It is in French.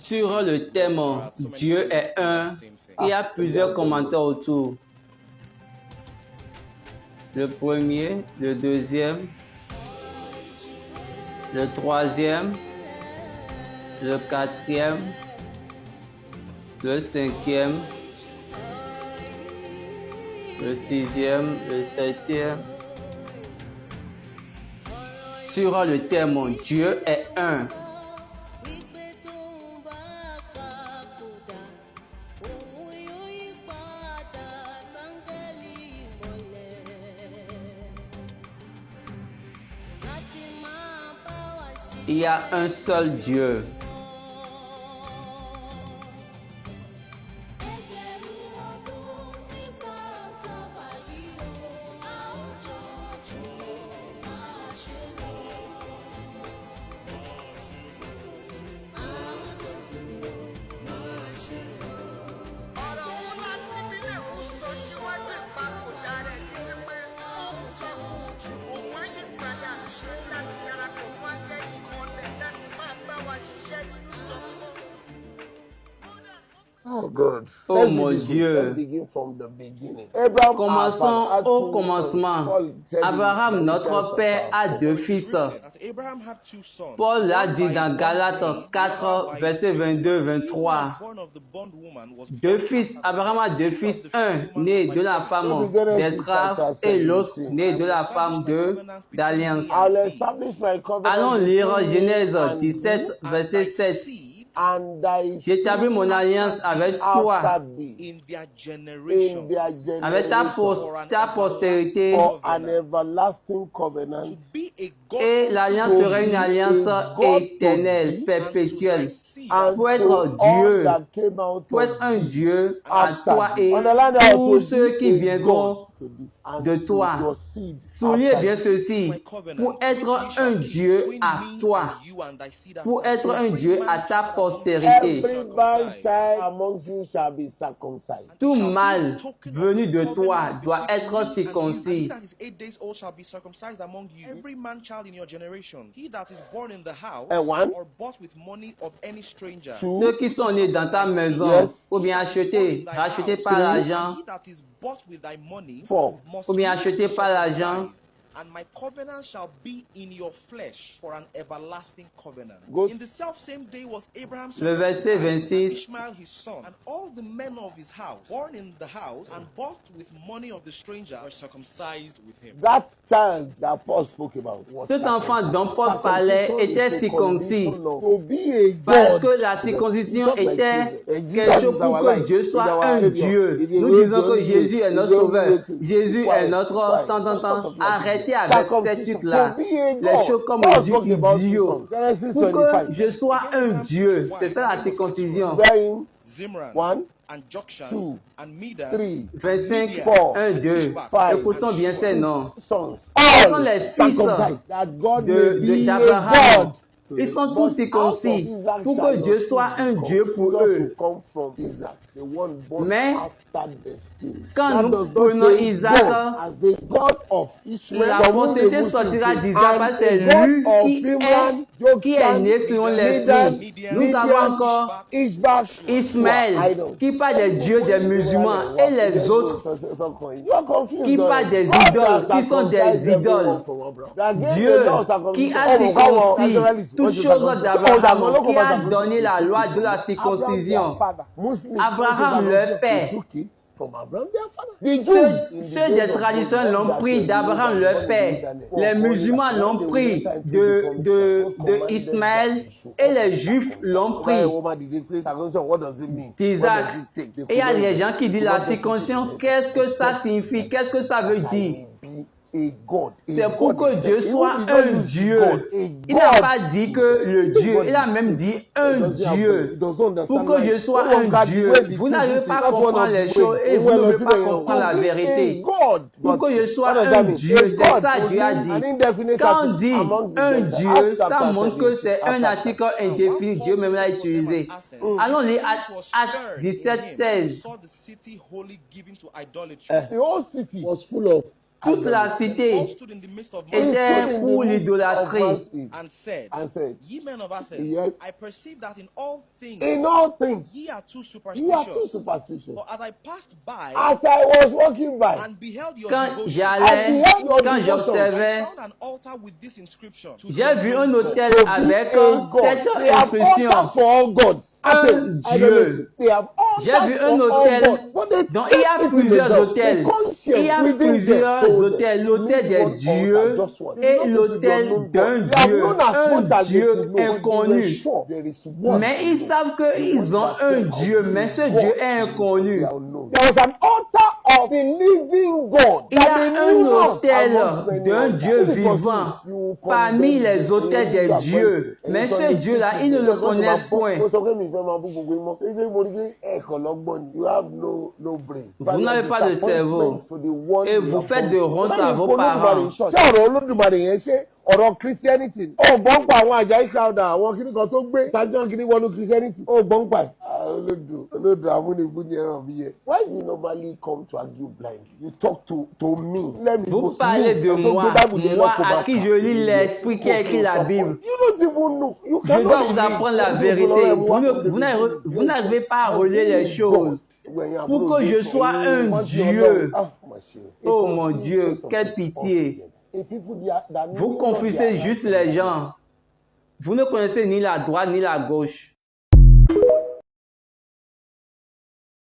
Sur le thème Dieu est un, il y a plusieurs commentaires autour. Le premier, le deuxième, le troisième, le quatrième, le cinquième, le sixième, le septième. Sur le thème Dieu est un. Il y a un seul Dieu. Oh God. Oh mon Dieu. Commençons au commencement. Abraham, notre père, a deux fils. Paul l'a dit dans Galates 4, verset 22-23. Deux fils. Abraham a deux fils. Un né de la femme d'esclave et l'autre né de la femme d'alliance. Allons lire Genèse 17, verset 7. J'établis mon alliance avec toi, avec ta postérité, et l'alliance sera une alliance éternelle, perpétuelle, pour être Dieu, pour être un Dieu à toi et tous ceux qui viendront de toi. Soulignez bien ceci, pour être un Dieu à toi, pour être un Dieu à ta postérité. Tout mâle venu de toi doit être circoncis. Ceux qui sont nés dans ta maison, ou bien rachetés par l'argent, ou bien achetés par l'argent. And my covenant shall be in your flesh for an everlasting covenant. In the self same day was Abraham Le verset 26. Ishmael his son, and all the men of his house, born in the house and bought with money of the stranger, were circumcised with him. That child that Paul spoke about was Cet enfant dont Paul parlait était circoncis. Parce que la circoncision était quelque chose pour que Dieu soit un Dieu. Nous disons que Jésus est notre sauveur. Jésus est notre tant. Arrêtez avec cette truc-là. Les choses comme Dieu idiot. Pour que je sois un Dieu. C'est ça la circoncision. Zimran and Jokshan and Medan, 25, 1, 2. Écoutons bien ces noms. Ce sont les fils d'Abraham. Ils sont tous circoncis pour que Dieu soit un Dieu pour eux. Mais quand nous prenons Isaac, la postérité sortira d'Isaac parce que c'est lui qui est né selon l'esprit. Nous avons encore Ismaël qui parle des dieux des musulmans et les autres qui parlent des idoles, qui sont des idoles. Dieu qui a circoncis toutes choses d'Abraham, qui a donné la loi de la circoncision. Abraham, leur père. Ceux des traditions l'ont pris d'Abraham, leur père. Les musulmans l'ont pris de Ismaël et les juifs l'ont pris d'Isaac. Et il y a des gens qui disent la circoncision, qu'est-ce que ça signifie? Qu'est-ce que ça veut dire? C'est pour que Dieu soit un Dieu. Il n'a pas dit que le Dieu, il a même dit un Dieu. Pour que je sois un Dieu, vous n'arrivez pas à comprendre les choses et vous ne pouvez pas comprendre la vérité. Pour que je sois un Dieu, c'est ça Dieu a dit. Quand on dit un Dieu, ça montre que c'est un article indéfini. Dieu même l'a utilisé. Allons lire Actes 17, 16. The whole city was full of Toute la cité all stood in the midst of He stood était Manasseh in the pour midst of l'idolâtrie. Massive and said, and said, Ye men of Athens, Yes. I perceive that in all things in all things, ye are too you are too superstitious. superstitious. For as I passed by As I was walking by, and beheld your Quand devotion, j'allais, As we have quand your j'observais, I found an altar with this inscription. To j'ai the vu un unknown hôtel God. avec a God. cette They have inscription. altar for all gods. Un Dieu. They have J'ai altars vu for un all hôtel, gods. So they donc il y a take it in plusieurs themselves. hôtels. The conscience Il y a within them plusieurs told them, hôtels. L'hôtel "Leave des one dieux altar, just one." et Not to the l'hôtel unknown d'un God. They have Dieu, known as un much as they Dieu could know, but they were inconnu. sure there is one Mais ils alone. savent qu'ils ont un Dieu, mais ce Dieu est inconnu. There was an altar of the living God. Il y that a they un knew not hôtel amongst many d'un others. Dieu If it was vivant you, you will parmi condemn les them. hôtels des You are dieux. question. Mais And ce so Dieu-là, ils ne le connaissent point. Mo sọ pé mi fẹ́ máa bú gbogbo ìmọ̀. Ṣé mo rí pé ẹ̀kọ́ lọ́gbọ́n ni? You have no brain. Vous n'avez pas de cerveau. For the one Et you vous have faites come de to. honte Báyìí à vos kó Olódùmarè parents. ń ṣọ́ọ̀ṣì. Ṣé ọ̀rọ̀ Olódùmarè yẹn ṣe ọ̀rọ̀ Christianity? Ó gbọ́n pa àwọn Àjàyí Crowther àwọn kíní kan tó gbé sájọ́ kíní wọnú Christianity. Ó gbọ́n pa ẹ̀. Olódù amúnibú ni ẹran mi yẹ. Why you normally come to argue blindly? You talk to me. Let me Vous go. parlez de Me, moi, moi à qui je lis l'esprit qui a écrit la Bible. You don't even know. You Je dois cannot vous read. apprendre la vérité. Vous n'arrivez pas à relier les choses. Pour que je sois un Dieu. Oh mon Dieu, quelle pitié. Vous confusez juste les gens. Vous ne connaissez ni la droite ni la gauche.